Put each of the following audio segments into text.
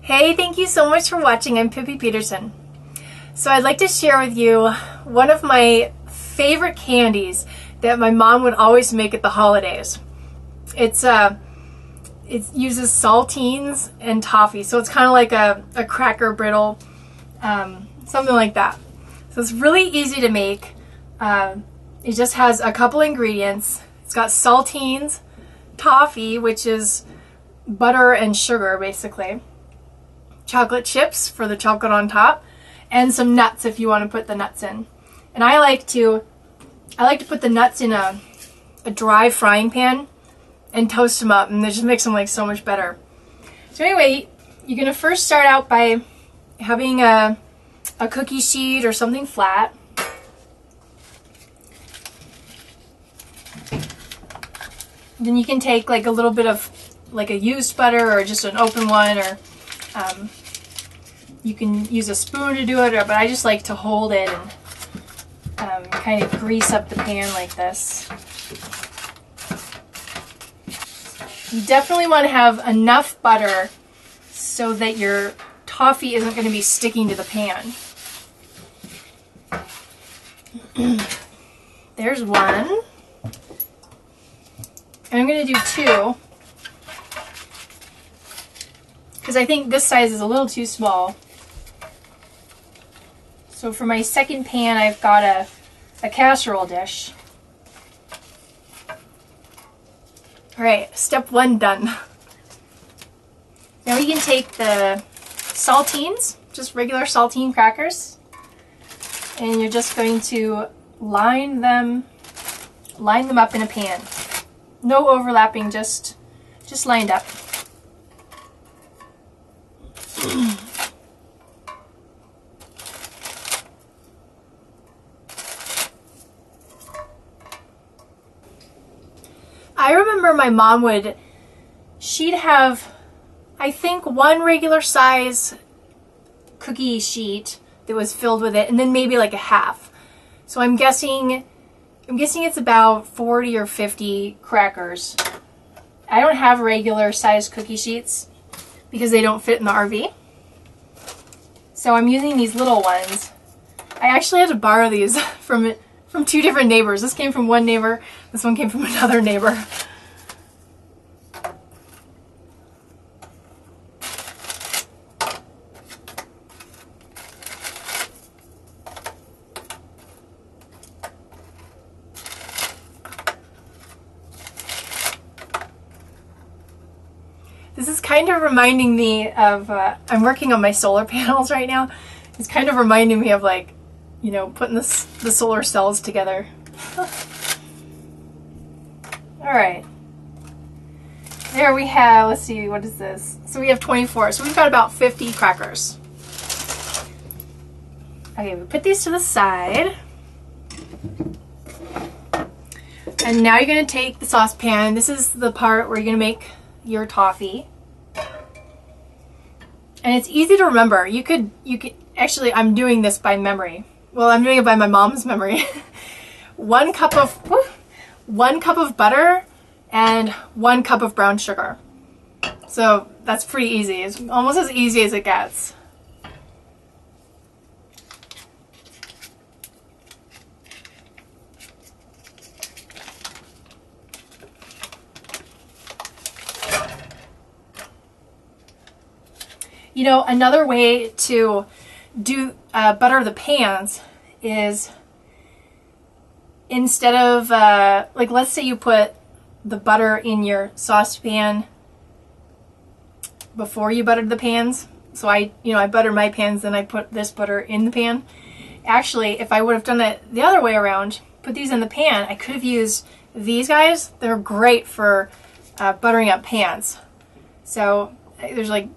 Hey, thank you so much for watching. I'm Pippi Peterson. So I'd like to share with you one of my favorite candies that my mom would always make at the holidays. It uses saltines and toffee, so it's kind of like a cracker brittle, something like that. So it's really easy to make. It just has a couple ingredients. It's got saltines, toffee, which is butter and sugar basically, chocolate chips for the chocolate on top, and some nuts if you want to put the nuts in. And I like to put the nuts in a dry frying pan and toast them up, and it just makes them like so much better. So anyway, you're gonna first start out by having a cookie sheet or something flat. Then you can take like a little bit of like a used butter or just an open one, or you can use a spoon to do it, but I just like to hold it and kind of grease up the pan like this. You definitely want to have enough butter so that your toffee isn't going to be sticking to the pan. There's one. And I'm going to do two, because I think this size is a little too small. So for my second pan, I've got a casserole dish. Alright, step one done. Now we can take the saltines, just regular saltine crackers, and you're just going to line them up in a pan. No overlapping, just lined up. I remember my mom she'd have, I think, one regular size cookie sheet that was filled with it, and then maybe like a half. So I'm guessing it's about 40 or 50 crackers. I don't have regular size cookie sheets because they don't fit in the RV. So I'm using these little ones. I actually had to borrow these from two different neighbors. This came from one neighbor, this one came from another neighbor. This is kind of reminding me of, I'm working on my solar panels right now. It's kind of reminding me of, like, you know, putting the solar cells together. Alright. There we have, let's see, what is this? So we have 24, so we've got about 50 crackers. Okay, we put these to the side. And now you're going to take the saucepan. This is the part where you're going to make your toffee. And it's easy to remember. You could actually, I'm doing this by memory. Well, I'm doing it by my mom's memory. 1 cup of butter and 1 cup of brown sugar. So that's pretty easy. It's almost as easy as it gets. You know, another way to do butter the pans is, instead of like, let's say you put the butter in your saucepan before you buttered the pans. So I buttered my pans, then I put this butter in the pan. Actually, if I would have done it the other way around, put these in the pan, I could have used these guys. They're great for buttering up pans. So there's like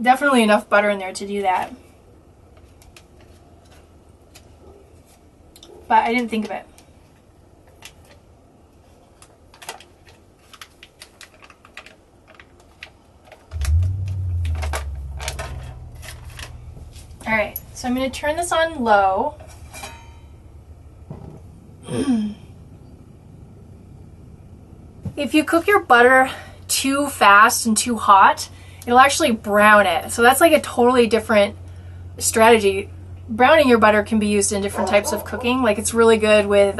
definitely enough butter in there to do that. But I didn't think of it. Alright, so I'm going to turn this on low. If you cook your butter too fast and too hot, it'll actually brown it. So that's like a totally different strategy. Browning your butter can be used in different types of cooking. Like it's really good with,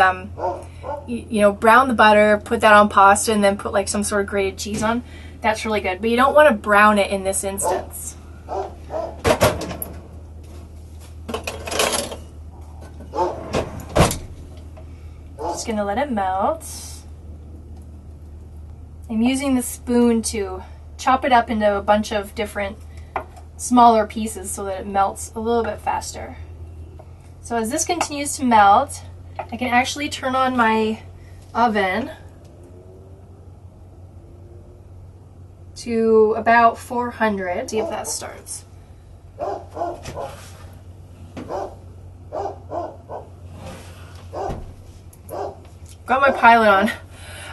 you know, brown the butter, put that on pasta, and then put like some sort of grated cheese on. That's really good. But you don't want to brown it in this instance. Just gonna let it melt. I'm using the spoon to chop it up into a bunch of different smaller pieces so that it melts a little bit faster. So as this continues to melt, I can actually turn on my oven to about 400. See if that starts. Got my pilot on.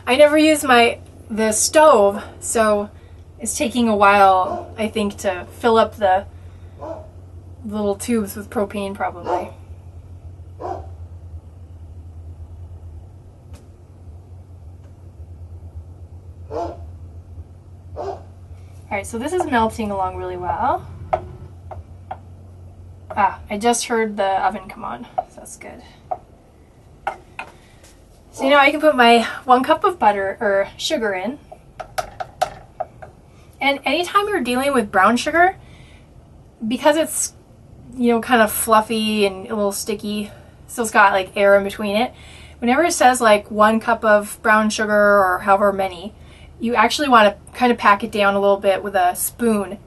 I never use the stove, so it's taking a while, I think, to fill up the little tubes with propane probably. Alright, so this is melting along really well. I just heard the oven come on, so that's good. So now I can put my 1 cup of butter or sugar in. And anytime you're dealing with brown sugar, because it's, you know, kind of fluffy and a little sticky, so it's got like air in between it, whenever it says like 1 cup of brown sugar or however many, you actually want to kind of pack it down a little bit with a spoon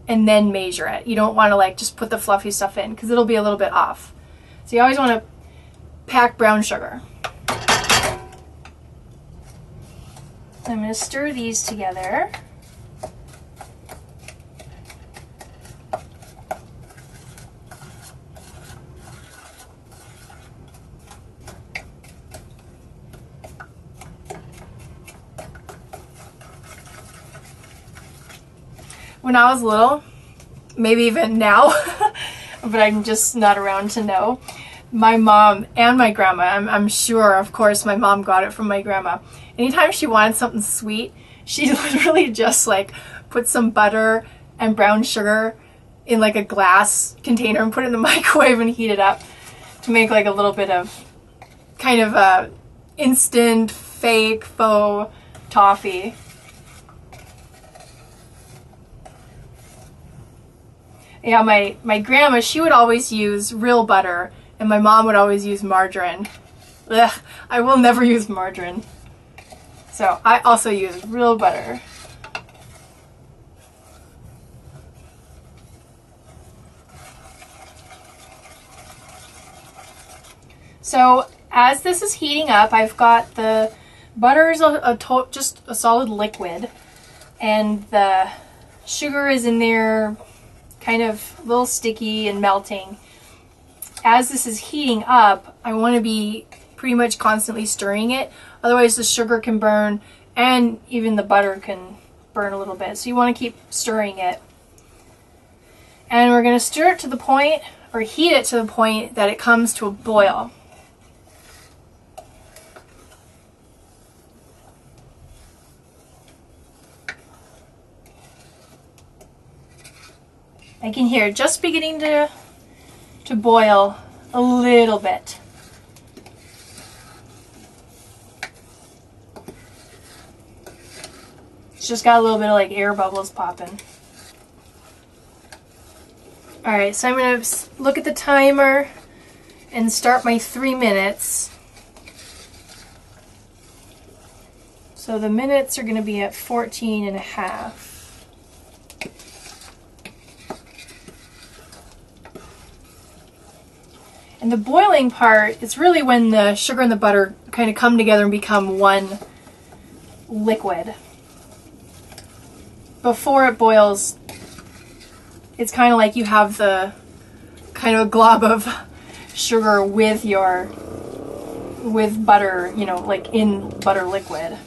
and then measure it. You don't want to like just put the fluffy stuff in because it'll be a little bit off. So you always want to pack brown sugar. I'm going to stir these together. When I was little, maybe even now, but I'm just not around to know, my mom and my grandma, I'm sure, of course, my mom got it from my grandma. Anytime she wanted something sweet, she literally just like put some butter and brown sugar in like a glass container and put it in the microwave and heat it up to make like a little bit of kind of a instant fake faux toffee. Yeah, my grandma, she would always use real butter, and my mom would always use margarine. Ugh, I will never use margarine. So I also use real butter. So as this is heating up, I've got the butter is just a solid liquid, and the sugar is in there, kind of a little sticky and melting. As this is heating up, I want to be pretty much constantly stirring it, otherwise the sugar can burn and even the butter can burn a little bit. So you want to keep stirring it. And we're going to stir it to the point, or heat it to the point that it comes to a boil. I can hear it just beginning to boil a little bit. It's just got a little bit of like air bubbles popping. Alright, so I'm going to look at the timer and start my 3 minutes. So the minutes are going to be at 14 and a half. And the boiling part is really when the sugar and the butter kind of come together and become one liquid. Before it boils, it's kind of like you have the kind of a glob of sugar with butter, you know, like in butter liquid.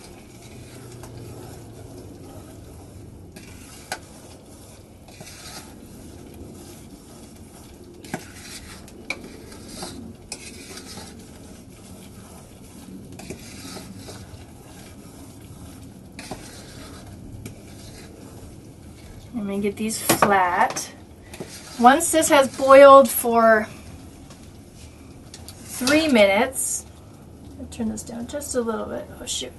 I'm Trying to get these flat. Once this has boiled for 3 minutes, I'll turn this down just a little bit. Oh shoot.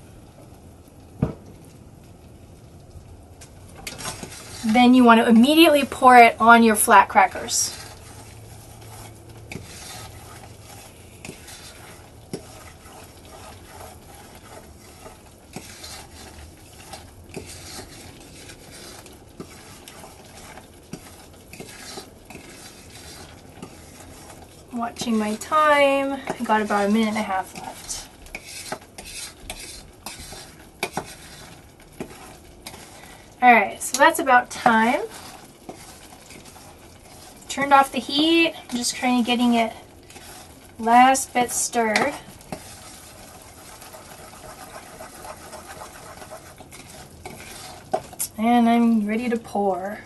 Then you want to immediately pour it on your flat crackers. Watching my time, I got about 1.5 minutes left. Alright, so that's about time. Turned off the heat, I'm just trying to getting it last bit stirred. And I'm ready to pour.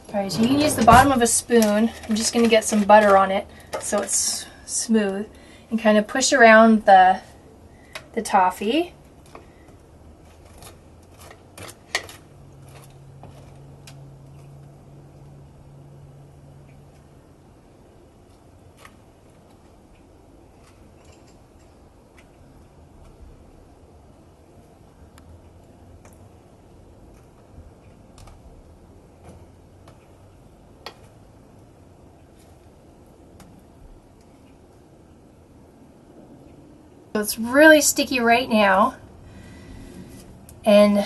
Alright, so you can use the bottom of a spoon. I'm just going to get some butter on it so it's smooth. And kind of push around the toffee. So it's really sticky right now, and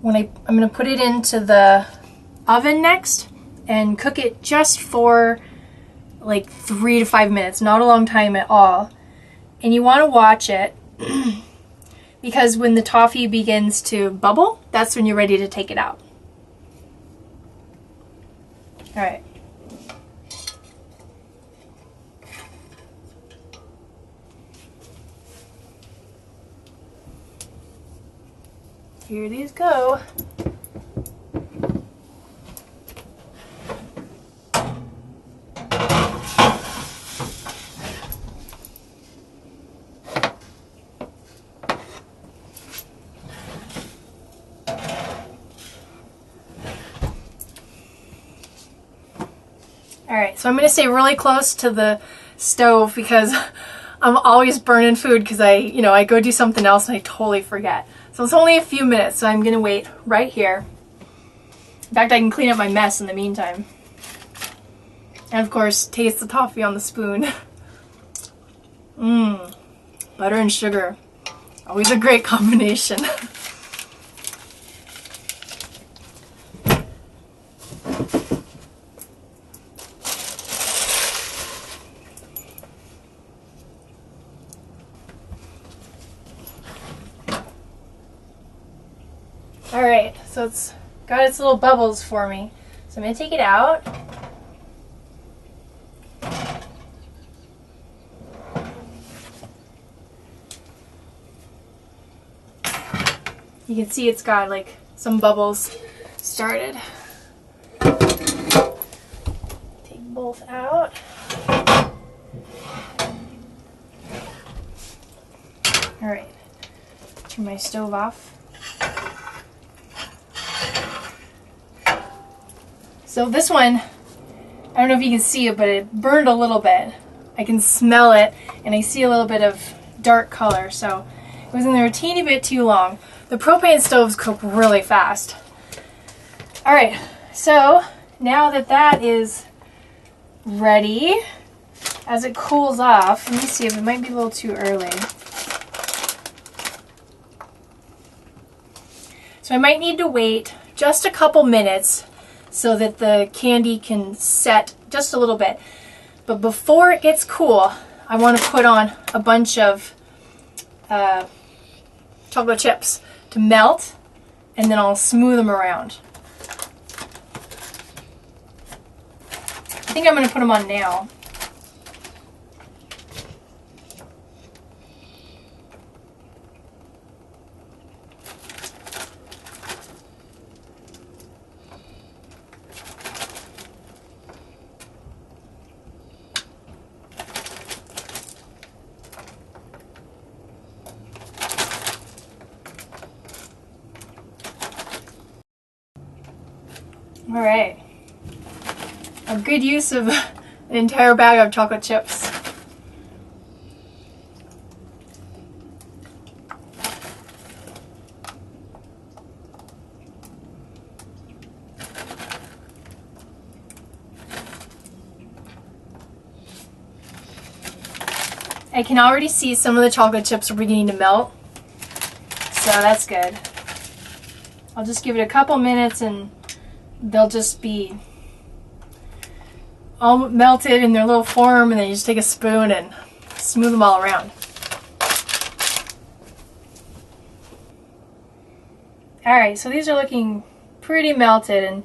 when I'm going to put it into the oven next and cook it just for like 3 to 5 minutes, not a long time at all. And you want to watch it because when the toffee begins to bubble, that's when you're ready to take it out. All right. Here these go. Alright, so I'm going to stay really close to the stove because I'm always burning food because I go do something else and I totally forget. So it's only a few minutes, so I'm going to wait right here. In fact, I can clean up my mess in the meantime. And of course, taste the toffee on the spoon. Mmm, butter and sugar. Always a great combination. Alright, so it's got its little bubbles for me. So I'm going to take it out. You can see it's got like some bubbles started. Take both out. Alright, turn my stove off. So this one, I don't know if you can see it, but it burned a little bit. I can smell it, and I see a little bit of dark color, so it was in there a teeny bit too long. The propane stoves cook really fast. Alright, so now that that is ready, as it cools off, let me see if it might be a little too early. So I might need to wait just a couple minutes so that the candy can set just a little bit. But before it gets cool, I want to put on a bunch of chocolate chips to melt, and then I'll smooth them around. I think I'm going to put them on now. All right. A good use of an entire bag of chocolate chips. I can already see some of the chocolate chips are beginning to melt, so that's good. I'll just give it a couple minutes and they'll just be all melted in their little form, and then you just take a spoon and smooth them all around. Alright, so these are looking pretty melted, and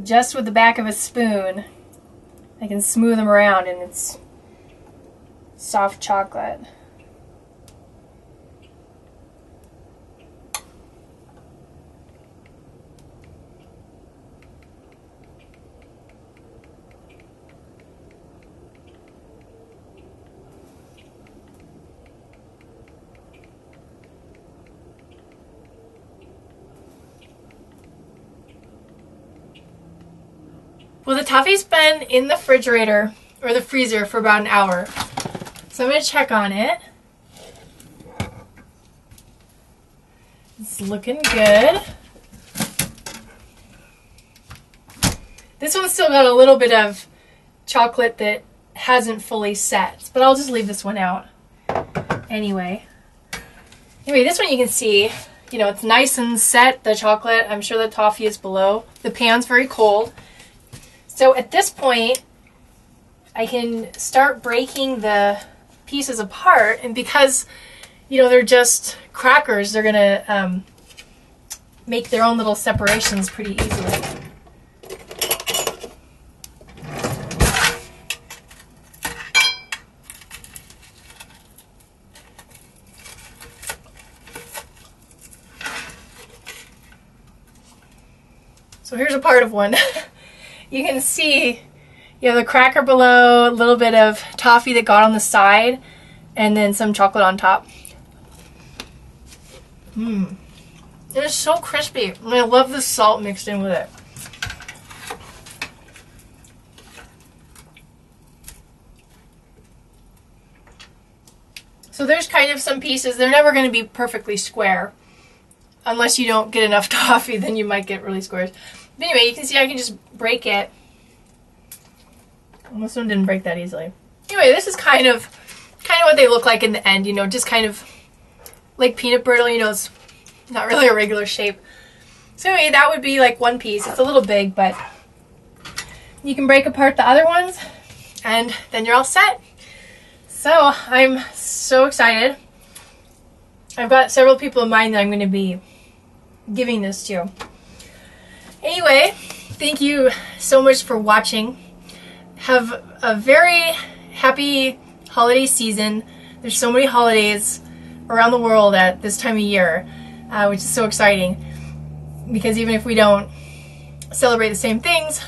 just with the back of a spoon I can smooth them around, and it's soft chocolate. Well, the toffee's been in the refrigerator or the freezer for about an hour. So I'm going to check on it. It's looking good. This one's still got a little bit of chocolate that hasn't fully set, but I'll just leave this one out anyway. Anyway, this one you can see, you know, it's nice and set, the chocolate. I'm sure the toffee is below. The pan's very cold. So at this point, I can start breaking the pieces apart, and because, you know, they're just crackers, they're gonna make their own little separations pretty easily. So here's a part of one. You can see, you know, the cracker below, a little bit of toffee that got on the side, and then some chocolate on top. It is so crispy, and I love the salt mixed in with it. So there's kind of some pieces, they're never going to be perfectly square. Unless you don't get enough toffee, then you might get really squares. But anyway, you can see I can just break it. Well, this one didn't break that easily. Anyway, this is kind of what they look like in the end, you know, just kind of like peanut brittle, you know, it's not really a regular shape. So anyway, that would be like one piece. It's a little big, but you can break apart the other ones, and then you're all set. So I'm so excited. I've got several people in mind that I'm going to be giving this to. Anyway, thank you so much for watching. Have a very happy holiday season. There's so many holidays around the world at this time of year, which is so exciting, because even if we don't celebrate the same things,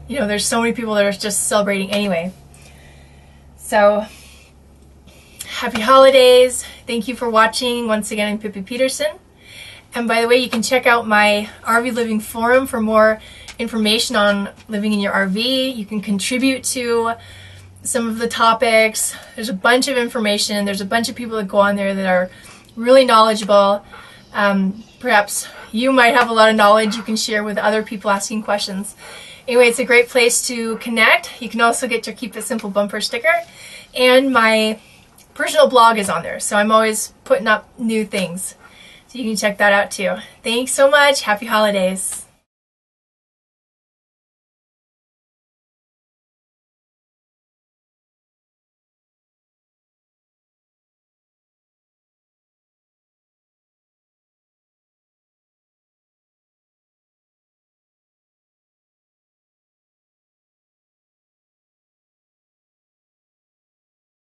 you know, there's so many people that are just celebrating anyway. So happy holidays. Thank you for watching. Once again, I'm Pippi Peterson. And by the way, you can check out my RV Living Forum for more information on living in your RV. You can contribute to some of the topics. There's a bunch of information. There's a bunch of people that go on there that are really knowledgeable. Perhaps you might have a lot of knowledge you can share with other people asking questions. Anyway, it's a great place to connect. You can also get your Keep It Simple bumper sticker. And my personal blog is on there, so I'm always putting up new things. So you can check that out too. Thanks so much. Happy holidays.